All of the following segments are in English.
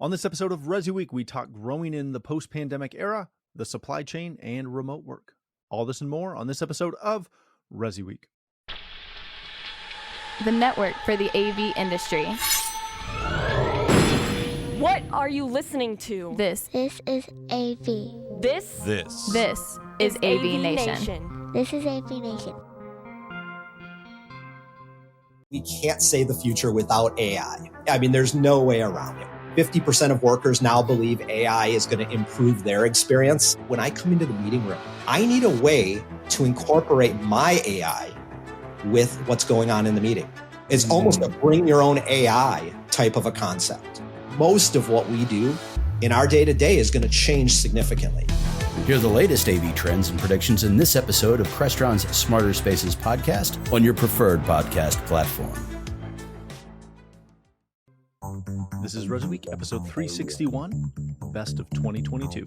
On this episode of ResiWeek, we talk growing in the post-pandemic era, the supply chain, and remote work. All this and more on this episode of ResiWeek. The network for the AV industry. What are you listening to? This is AV. This is AVNation. This is AVNation. We can't say the future without AI. I mean, there's no way around it. 50% of workers now believe AI is going to improve their experience. When I come into the meeting room, I need a way to incorporate my AI with what's going on in the meeting. It's almost a bring your own AI type of a concept. Most of what we do in our day-to-day is going to change significantly. Hear the latest AV trends and predictions in this episode of Crestron's Smarter Spaces podcast on your preferred podcast platform. This is ResiWeek, episode 361, Best of 2022.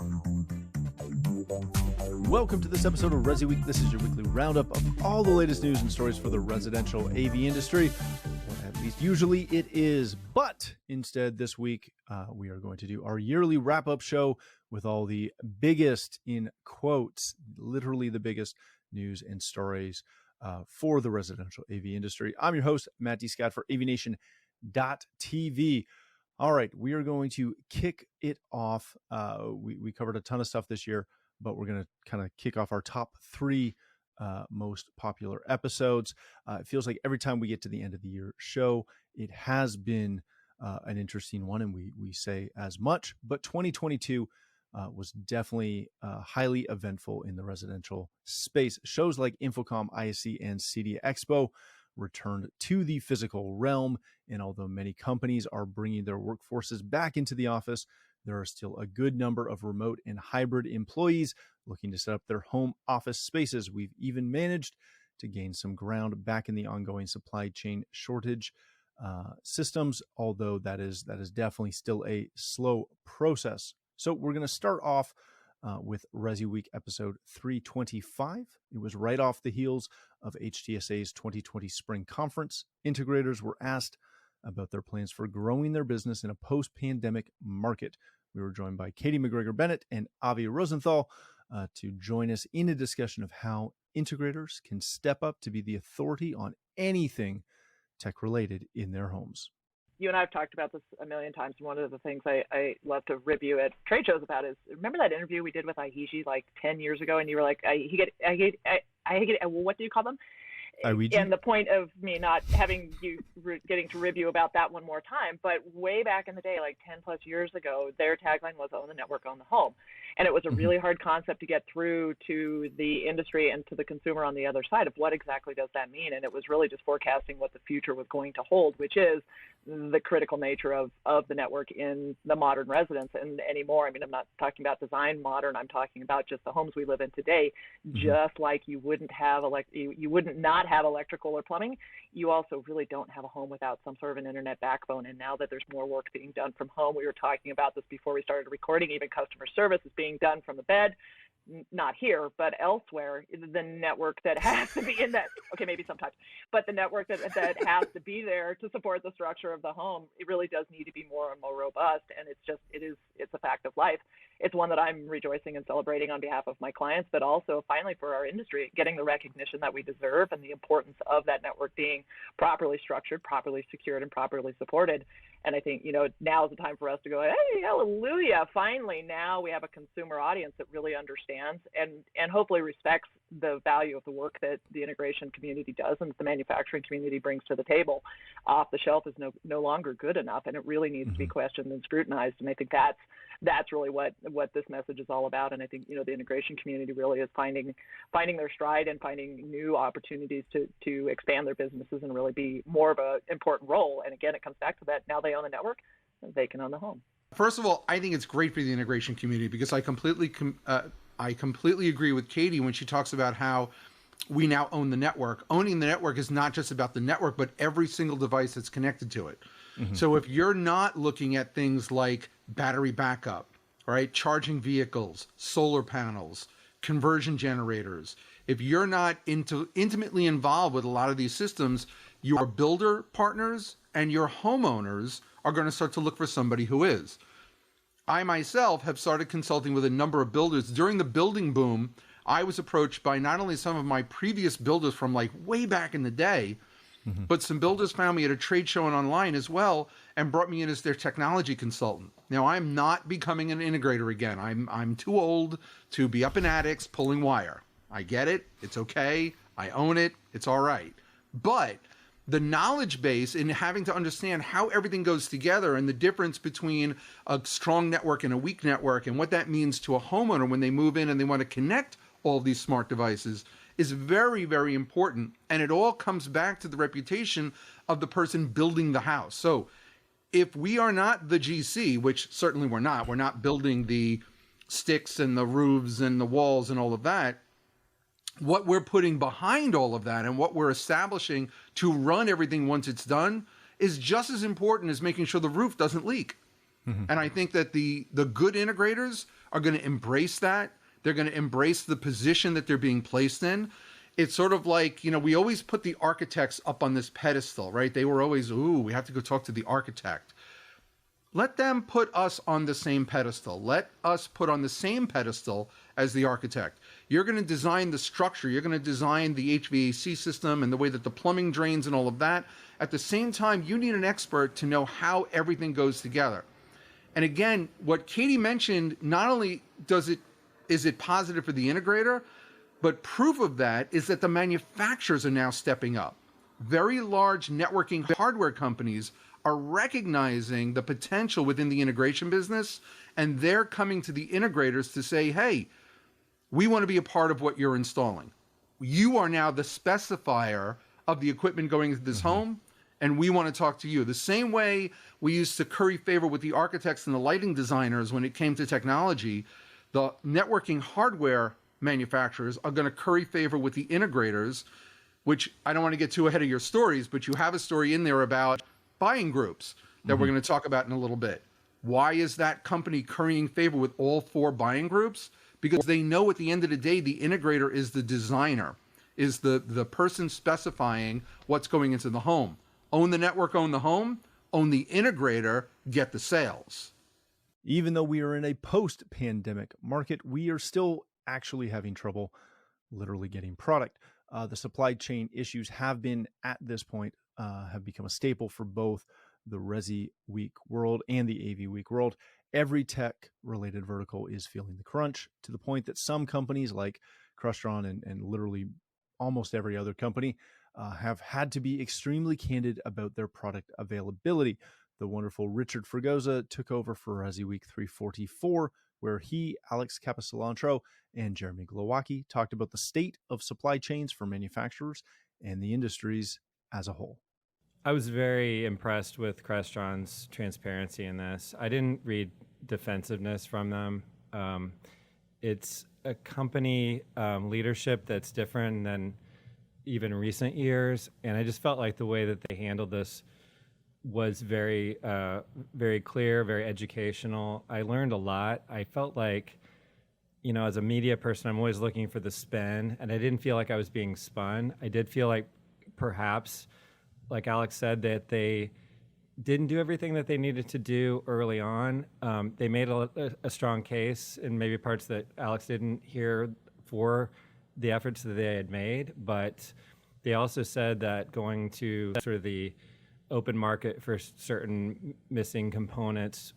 Welcome to this episode of ResiWeek. This is your weekly roundup of all the latest news and stories for the residential AV industry. Or at least usually it is. But instead, this week, we are going to do our yearly wrap-up show with all the biggest, in quotes, literally the biggest news and stories for the residential AV industry. I'm your host, Matt D. Scott for AVNation.tv. All right, we are going to kick it off. We covered a ton of stuff this year, but we're going to kind of kick off our top three most popular episodes. It feels like every time we get to the end of the year show, it has been an interesting one, and we say as much. But 2022 was definitely highly eventful in the residential space. Shows like Infocom, ISC, and CEDIA Expo returned to the physical realm, and although many companies are bringing their workforces back into the office, there are still a good number of remote and hybrid employees looking to set up their home office spaces. We've even managed to gain some ground back in the ongoing supply chain shortage systems, although that is definitely still a slow process. So we're going to start off with ResiWeek episode 325. It was right off the heels of HTSA's 2020 Spring Conference. Integrators were asked about their plans for growing their business in a post-pandemic market. We were joined by Katie McGregor-Bennett and Avi Rosenthal to join us in a discussion of how integrators can step up to be the authority on anything tech-related in their homes. You and I have talked about this a million times, and one of the things I love to review at trade shows about is, remember that interview we did with Aiheji like 10 years ago, and you were like, what do you call them? And the point of me not having you getting to review about that one more time, but way back in the day, like 10 plus years ago, their tagline was own the network, own the home. And it was a really hard concept to get through to the industry and to the consumer on the other side of what exactly does that mean. And it was really just forecasting what the future was going to hold, which is the critical nature of the network in the modern residence and anymore. I mean, I'm not talking about design modern. I'm talking about just the homes we live in today. Just like you wouldn't have you wouldn't not have electrical or plumbing, you also really don't have a home without some sort of an internet backbone. And now that there's more work being done from home, we were talking about this before we started recording, even customer service is being done from the bed, not here, but elsewhere. The network that has to be in that, okay, maybe sometimes, but the network that has to be there to support the structure of the home, it really does need to be more and more robust. And it's a fact of life. It's one that I'm rejoicing and celebrating on behalf of my clients, but also finally for our industry, getting the recognition that we deserve and the importance of that network being properly structured, properly secured, and properly supported. And I think, now is the time for us to go, hey, hallelujah, finally, now we have a consumer audience that really understands and hopefully respects the value of the work that the integration community does and the manufacturing community brings to the table. Off the shelf is no longer good enough, and it really needs to be questioned and scrutinized. And I think that's really what this message is all about. And I think, the integration community really is finding their stride and finding new opportunities to expand their businesses and really be more of an important role. And again, it comes back to that. Now they own the network, they can own the home. First of all, I think it's great for the integration community because I completely agree with Katie when she talks about how we now own the network. Owning the network is not just about the network, but every single device that's connected to it. So if you're not looking at things like battery backup, right, charging vehicles, solar panels, conversion generators, if you're not intimately involved with a lot of these systems, your builder partners and your homeowners are going to start to look for somebody who is. I myself have started consulting with a number of builders. During the building boom, I was approached by not only some of my previous builders from like way back in the day, but some builders found me at a trade show and online as well and brought me in as their technology consultant. Now, I'm not becoming an integrator again. I'm too old to be up in attics pulling wire. I get it. It's okay. I own it. It's all right. But the knowledge base in having to understand how everything goes together and the difference between a strong network and a weak network and what that means to a homeowner when they move in and they want to connect all these smart devices is very, very important. And it all comes back to the reputation of the person building the house. So if we are not the GC, which certainly we're not building the sticks and the roofs and the walls and all of that, what we're putting behind all of that and what we're establishing to run everything once it's done is just as important as making sure the roof doesn't leak. And I think that the good integrators are going to embrace that. They're going to embrace the position that they're being placed in. It's sort of like, we always put the architects up on this pedestal, right? They were always, we have to go talk to the architect. Let them put us on the same pedestal. Let us put on the same pedestal as the architect. You're going to design the structure. You're going to design the HVAC system and the way that the plumbing drains and all of that. At the same time, you need an expert to know how everything goes together. And again, what Katie mentioned, not only is it positive for the integrator, but proof of that is that the manufacturers are now stepping up. Very large networking hardware companies are recognizing the potential within the integration business, and they're coming to the integrators to say, hey, we want to be a part of what you're installing. You are now the specifier of the equipment going into this home, and we want to talk to you. The same way we used to curry favor with the architects and the lighting designers when it came to technology, the networking hardware manufacturers are going to curry favor with the integrators, which I don't want to get too ahead of your stories, but you have a story in there about buying groups that we're going to talk about in a little bit. Why is that company currying favor with all 4 buying groups? Because they know at the end of the day, the integrator is the designer, is the person specifying what's going into the home. Own the network, own the home, own the integrator, get the sales. Even though we are in a post-pandemic market, we are still actually having trouble literally getting product. The supply chain issues have been, at this point, have become a staple for both the ResiWeek world and the AVWeek world. Every tech-related vertical is feeling the crunch, to the point that some companies like Crestron and literally almost every other company have had to be extremely candid about their product availability. The wonderful Richard Fregosa took over for ResiWeek 344, where he, Alex Capicilantro, and Jeremy Glowacki talked about the state of supply chains for manufacturers and the industries as a whole. I was very impressed with Crestron's transparency in this. I didn't read defensiveness from them. It's a company leadership that's different than even recent years, and I just felt like the way that they handled this was very, very clear, very educational. I learned a lot. I felt like, as a media person, I'm always looking for the spin, and I didn't feel like I was being spun. I did feel like perhaps, like Alex said, that they didn't do everything that they needed to do early on. They made a strong case in maybe parts that Alex didn't hear for the efforts that they had made, but they also said that going to sort of the open market for certain missing components,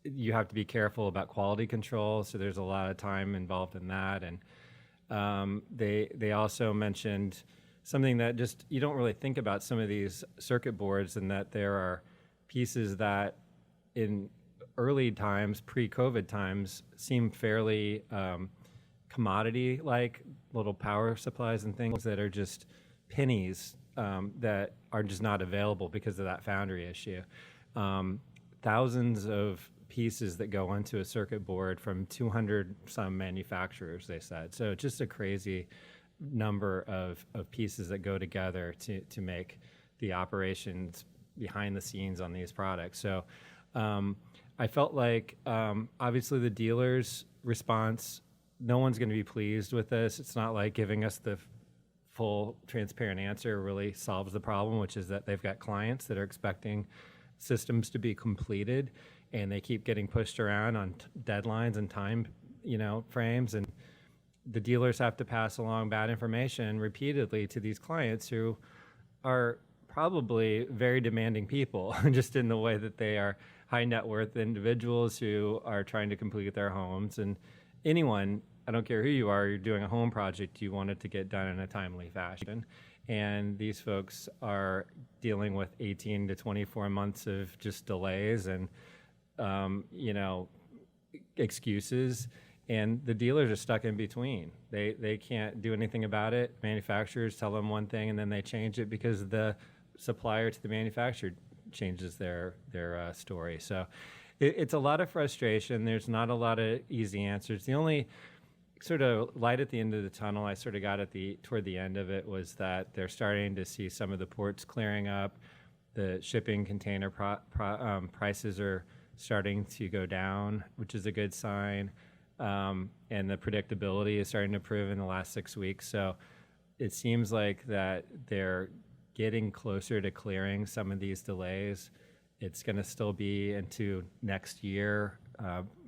you have to be careful about quality control. So there's a lot of time involved in that. And they also mentioned something that just you don't really think about some of these circuit boards, and that there are pieces that in early times, pre-COVID times, seem fairly commodity, like little power supplies and things that are just pennies that are just not available because of that foundry issue. Thousands of pieces that go into a circuit board from 200 some manufacturers, they said. So just a crazy number of pieces that go together to make the operations behind the scenes on these products. So I felt like obviously the dealer's response, no one's going to be pleased with this. It's not like giving us the full transparent answer really solves the problem, which is that they've got clients that are expecting systems to be completed. and they keep getting pushed around on deadlines and time, frames, and the dealers have to pass along bad information repeatedly to these clients who are probably very demanding people, just in the way that they are high net worth individuals who are trying to complete their homes. And anyone, I don't care who you are, you're doing a home project, you want it to get done in a timely fashion. And these folks are dealing with 18 to 24 months of just delays and, excuses. And the dealers are stuck in between. They can't do anything about it. Manufacturers tell them one thing and then they change it because the supplier to the manufacturer changes their story. So it's a lot of frustration. There's not a lot of easy answers. The only sort of light at the end of the tunnel I sort of got toward the end of it was that they're starting to see some of the ports clearing up. The shipping container prices are starting to go down, which is a good sign. And the predictability is starting to improve in the last 6 weeks. So it seems like that they're getting closer to clearing some of these delays. It's going to still be into next year,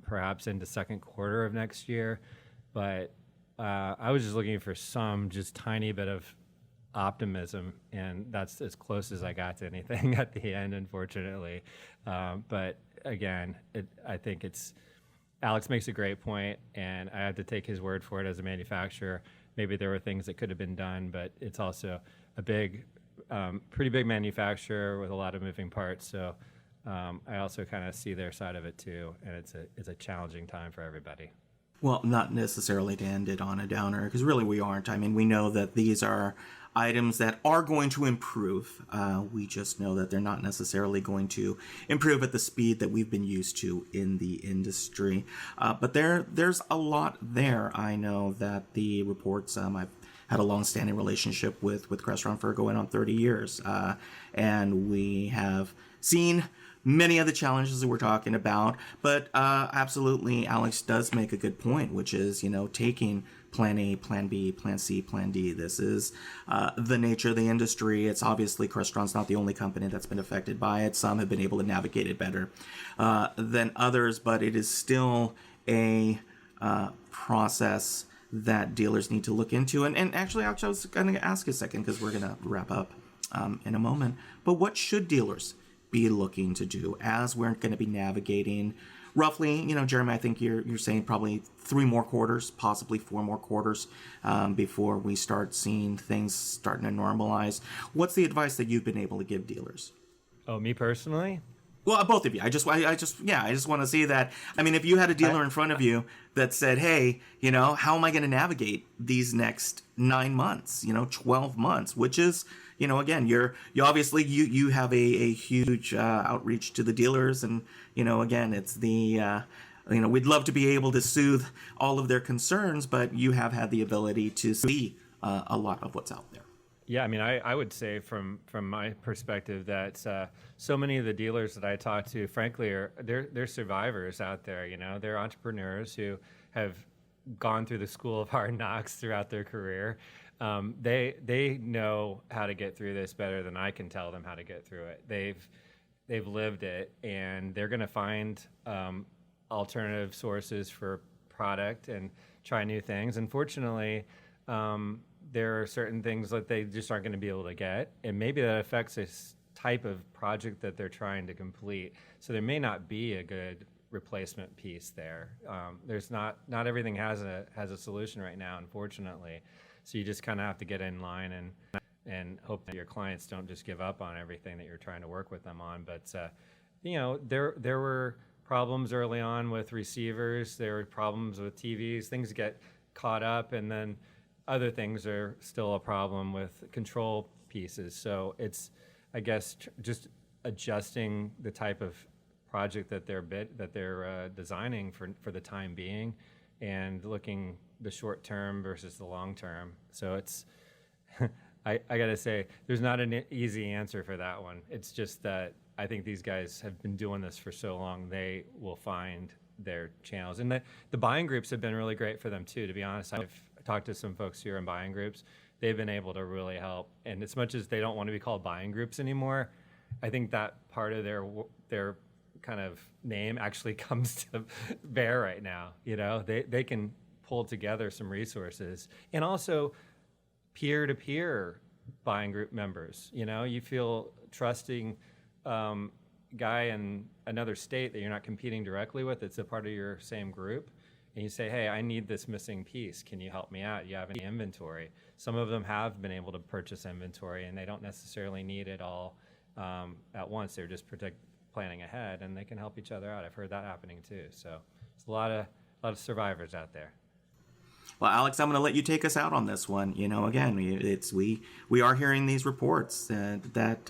perhaps into second quarter of next year. But I was just looking for some just tiny bit of optimism, and that's as close as I got to anything at the end, unfortunately. But again, I think Alex makes a great point, and I have to take his word for it as a manufacturer. Maybe there were things that could have been done, but it's also a pretty big manufacturer with a lot of moving parts. So I also kind of see their side of it too, and it's a challenging time for everybody. Well, not necessarily to end it on a downer, because really we aren't. I mean, we know that these are items that are going to improve. We just know that they're not necessarily going to improve at the speed that we've been used to in the industry. But there's a lot there. I know that the reports, I've had a long-standing relationship with Crestron for going on 30 years. And we have seen many of the challenges that we're talking about, but absolutely, Alex does make a good point, which is, taking plan A, plan B, plan C, plan D. This is the nature of the industry. It's obviously Crestron's not the only company that's been affected by it. Some have been able to navigate it better than others, but it is still a process that dealers need to look into. And actually, I was going to ask a second, because we're going to wrap up in a moment, but what should dealers be looking to do as we're going to be navigating roughly, Jeremy, I think you're saying probably 3 more quarters, possibly 4 more quarters before we start seeing things starting to normalize. What's the advice that you've been able to give dealers? Oh, me personally? Well, both of you. I just want to see that. I mean, if you had a dealer in front of you that said, hey, how am I going to navigate these next 9 months, 12 months, which is, again, you obviously you have a huge outreach to the dealers, and again, it's the we'd love to be able to soothe all of their concerns, but you have had the ability to see a lot of what's out there. Yeah, I mean, I would say from my perspective that so many of the dealers that I talk to, frankly, they're survivors out there. They're entrepreneurs who have gone through the school of hard knocks throughout their career. They know how to get through this better than I can tell them how to get through it. They've lived it, and they're going to find alternative sources for product and try new things. Unfortunately, there are certain things that they just aren't going to be able to get, and maybe that affects this type of project that they're trying to complete. So there may not be a good replacement piece there. There's not everything has a solution right now, unfortunately. So you just kind of have to get in line and hope that your clients don't just give up on everything that you're trying to work with them on. But there were problems early on with receivers. There were problems with TVs. Things get caught up, and then other things are still a problem with control pieces. So it's, I guess, just adjusting the type of project that they're designing for the time being, and looking the short term versus the long term. So it's, I gotta say, there's not an easy answer for that one. It's just that I think these guys have been doing this for so long, they will find their channels. And the buying groups have been really great for them too, to be honest. I've talked to some folks here in buying groups. They've been able to really help. And as much as they don't want to be called buying groups anymore, I think that part of their kind of name actually comes to bear right now. They can pull together some resources, and also peer-to-peer buying group members. You feel trusting guy in another state that you're not competing directly with. It's a part of your same group. And you say, hey, I need this missing piece. Can you help me out? You have any inventory? Some of them have been able to purchase inventory, and they don't necessarily need it all at once. They're just planning ahead, and they can help each other out. I've heard that happening too. So it's a lot of survivors out there. Well, Alex, I'm going to let you take us out on this one. Again, we are hearing these reports that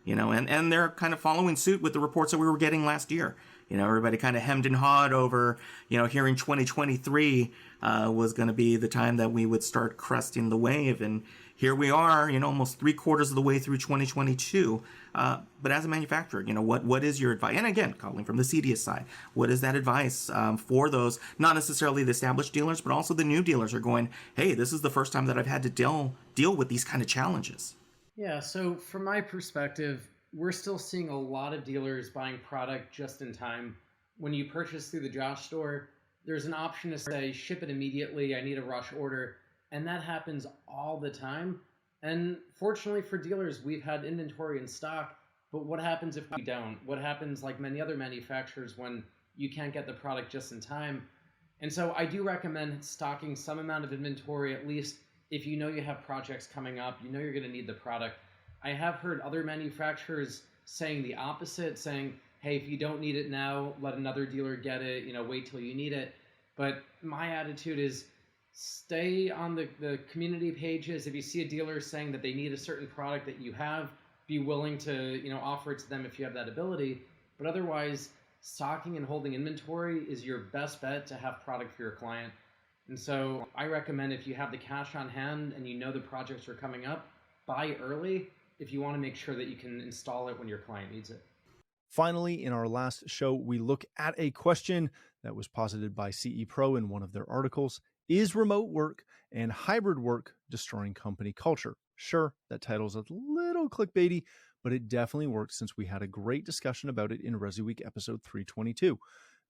and they're kind of following suit with the reports that we were getting last year. Everybody kind of hemmed and hawed over, hearing 2023 was going to be the time that we would start cresting the wave. And here we are, almost 3/4 of the way through 2022. But as a manufacturer, what is your advice? And again, calling from the CDS side, what is that advice for those, not necessarily the established dealers, but also the new dealers are going, hey, this is the first time that I've had to deal with these kind of challenges. Yeah, so from my perspective, we're still seeing a lot of dealers buying product just in time. When you purchase through the Josh store, there's an option to say, ship it immediately, I need a rush order. And that happens all the time. And fortunately for dealers, we've had inventory in stock. But what happens if we don't? What happens, like many other manufacturers, when you can't get the product just in time? And so I do recommend stocking some amount of inventory, at least if you know you have projects coming up, you know you're going to need the product. I have heard other manufacturers saying the opposite, saying, hey, if you don't need it now, let another dealer get it, wait till you need it. But my attitude is stay on the community pages. If you see a dealer saying that they need a certain product that you have, be willing to offer it to them if you have that ability. But otherwise, stocking and holding inventory is your best bet to have product for your client. And so I recommend, if you have the cash on hand and you know the projects are coming up, buy early if you want to make sure that you can install it when your client needs it. Finally, in our last show, we look at a question that was posited by CE Pro in one of their articles. Is remote work and hybrid work destroying company culture? Sure, that title's a little clickbaity, but it definitely works, since we had a great discussion about it in ResiWeek episode 322.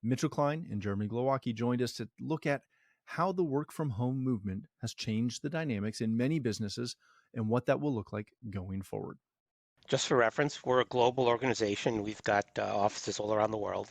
Mitchell Klein and Jeremy Glowacki joined us to look at how the work from home movement has changed the dynamics in many businesses and what that will look like going forward. Just for reference, we're a global organization. We've got offices all around the world,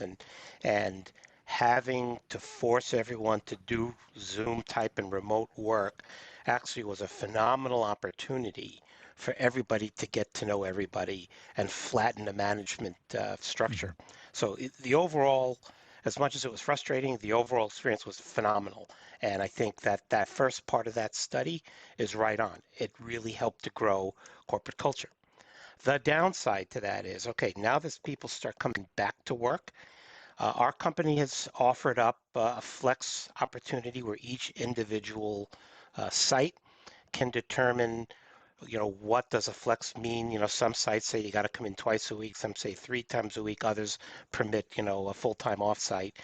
and having to force everyone to do Zoom type and remote work actually was a phenomenal opportunity for everybody to get to know everybody and flatten the management structure. So the overall, as much as it was frustrating, the overall experience was phenomenal. And I think that first part of that study is right on. It really helped to grow corporate culture. The downside to that is, okay, now that people start coming back to work, our company has offered up a flex opportunity where each individual site can determine, what does a flex mean? Some sites say you got to come in twice a week, some say 3 times a week, others permit, a full-time off-site.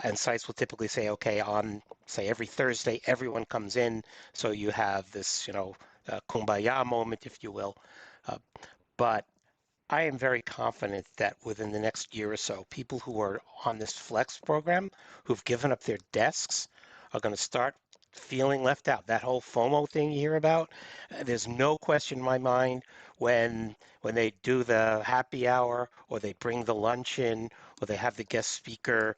And sites will typically say, okay, on, say, every Thursday, everyone comes in, so you have this, kumbaya moment, if you will. But I am very confident that within the next year or so, people who are on this flex program, who've given up their desks, are going to start feeling left out. That whole FOMO thing you hear about, there's no question in my mind when they do the happy hour, or they bring the lunch in, or they have the guest speaker,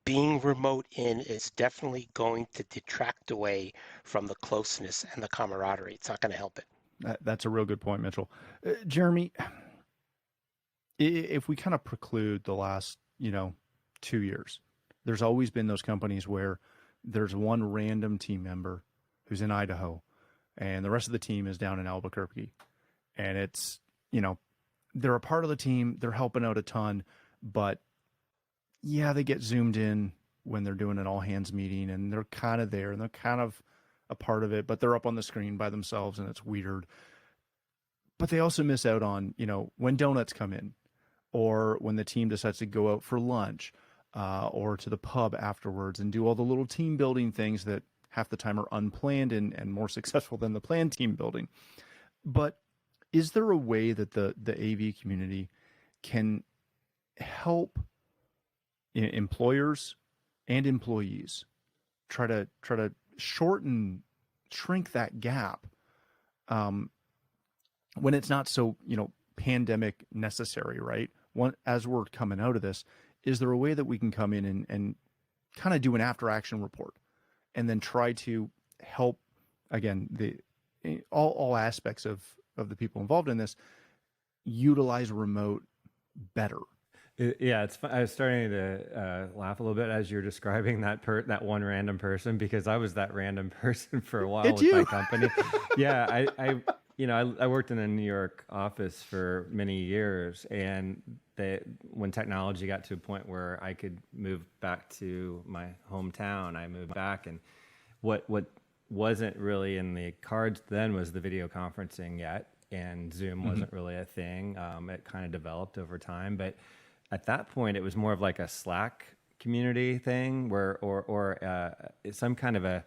being remote in is definitely going to detract away from the closeness and the camaraderie. It's not going to help it. That's a real good point, Mitchell. Jeremy, if we kind of preclude the last, 2 years, there's always been those companies where there's one random team member who's in Idaho and the rest of the team is down in Albuquerque. And it's, they're a part of the team, they're helping out a ton, but yeah, they get zoomed in when they're doing an all hands meeting, and they're kind of there and they're kind of a part of it, but they're up on the screen by themselves and it's weird. But they also miss out on, when donuts come in, or when the team decides to go out for lunch, or to the pub afterwards and do all the little team building things that half the time are unplanned and more successful than the planned team building. But is there a way that the AV community can help employers and employees try to shrink that gap when it's not so, pandemic necessary, right? As we're coming out of this, is there a way that we can come in and kind of do an after action report and then try to help, again, all aspects of the people involved in this utilize remote better? Yeah, it's fun. I was starting to laugh a little bit as you're describing that one random person, because I was that random person for a while with my company. Yeah, I worked in a New York office for many years, and when technology got to a point where I could move back to my hometown, I moved back, and what wasn't really in the cards then was the video conferencing yet, and Zoom wasn't really a thing. It kind of developed over time, but at that point, it was more of like a Slack community thing, or some kind of a,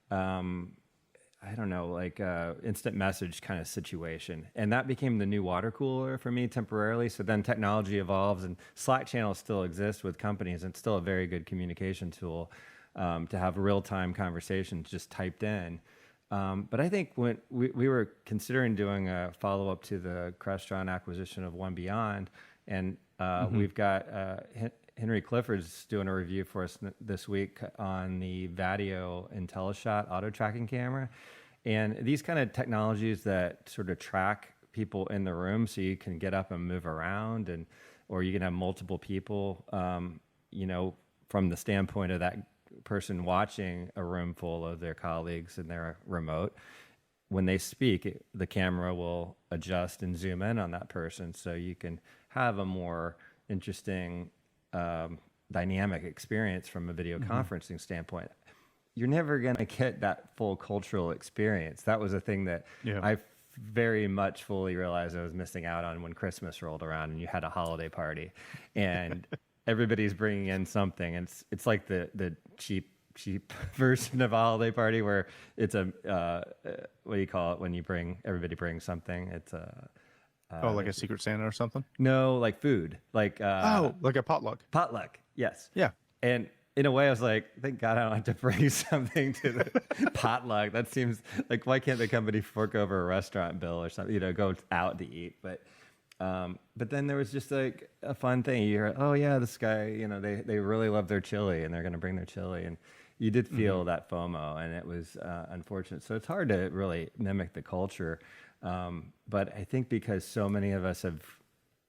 I don't know, like instant message kind of situation. And that became the new water cooler for me temporarily. So then technology evolves, and Slack channels still exist with companies. And it's still a very good communication tool to have real-time conversations just typed in. But I think when we were considering doing a follow-up to the Crestron acquisition of One Beyond, and we've got Henry Clifford's doing a review for us this week on the Vadio IntelliShot auto tracking camera. And these kind of technologies that sort of track people in the room so you can get up and move around, or you can have multiple people, from the standpoint of that person watching a room full of their colleagues and their remote. When they speak, the camera will adjust and zoom in on that person so you can have a more interesting dynamic experience from a video conferencing standpoint. You're never going to get that full cultural experience. That was a thing that I very much fully realized I was missing out on when Christmas rolled around and you had a holiday party and everybody's bringing in something. And it's like the cheap version of a holiday party where it's a what do you call it when everybody brings something? It's a like a Secret Santa or something? No, like food. Like like a potluck. Potluck, yes. Yeah. And in a way, I was like, thank God I don't have to bring something to the potluck. That seems like, why can't the company fork over a restaurant bill or something? Go out to eat. But then there was just like a fun thing. You hear, oh yeah, this guy, they really love their chili and they're going to bring their chili, and you did feel that FOMO, and it was unfortunate. So it's hard to really mimic the culture. But I think because so many of us have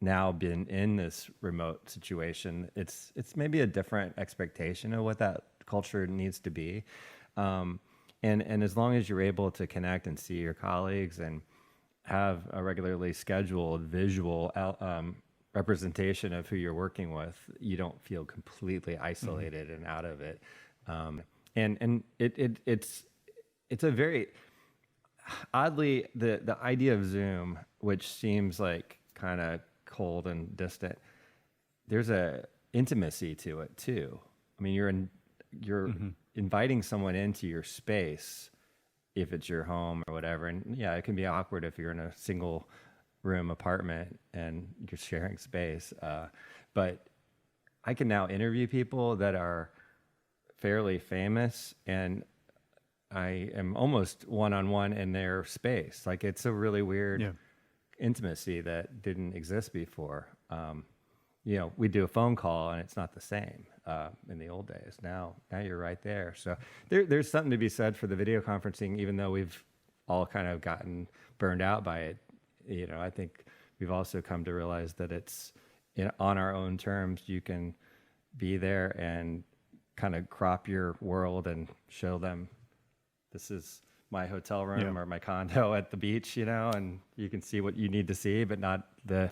now been in this remote situation, it's maybe a different expectation of what that culture needs to be. And as long as you're able to connect and see your colleagues and have a regularly scheduled visual representation of who you're working with, you don't feel completely isolated and out of it. And it's a very oddly, the idea of Zoom, which seems like kind of cold and distant, there's a intimacy to it too. I mean, you're inviting someone into your space if it's your home or whatever. And yeah, it can be awkward if you're in a single room apartment and you're sharing space. But I can now interview people that are fairly famous, and I am almost one-on-one in their space. Like, it's a really weird intimacy that didn't exist before. We do a phone call and it's not the same in the old days. Now you're right there. So there's something to be said for the video conferencing, even though we've all kind of gotten burned out by it. I think we've also come to realize that it's on our own terms. You can be there and kind of crop your world and show them, this is my hotel room or my condo at the beach, and you can see what you need to see, but not the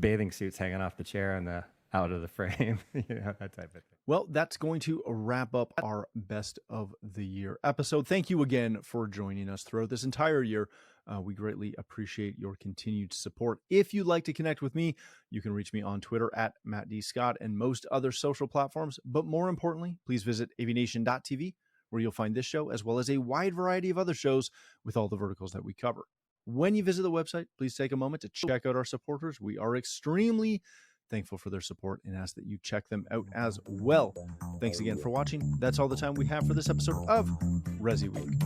bathing suits hanging off the chair and the out of the frame, that type of thing. Well, that's going to wrap up our best of the year episode. Thank you again for joining us throughout this entire year. We greatly appreciate your continued support. If you'd like to connect with me, you can reach me on Twitter at Matt D. Scott and most other social platforms. But more importantly, please visit AVNation.tv, where you'll find this show as well as a wide variety of other shows with all the verticals that we cover. When you visit the website, please take a moment to check out our supporters. We are extremely thankful for their support and ask that you check them out as well. Thanks again for watching. That's all the time we have for this episode of ResiWeek.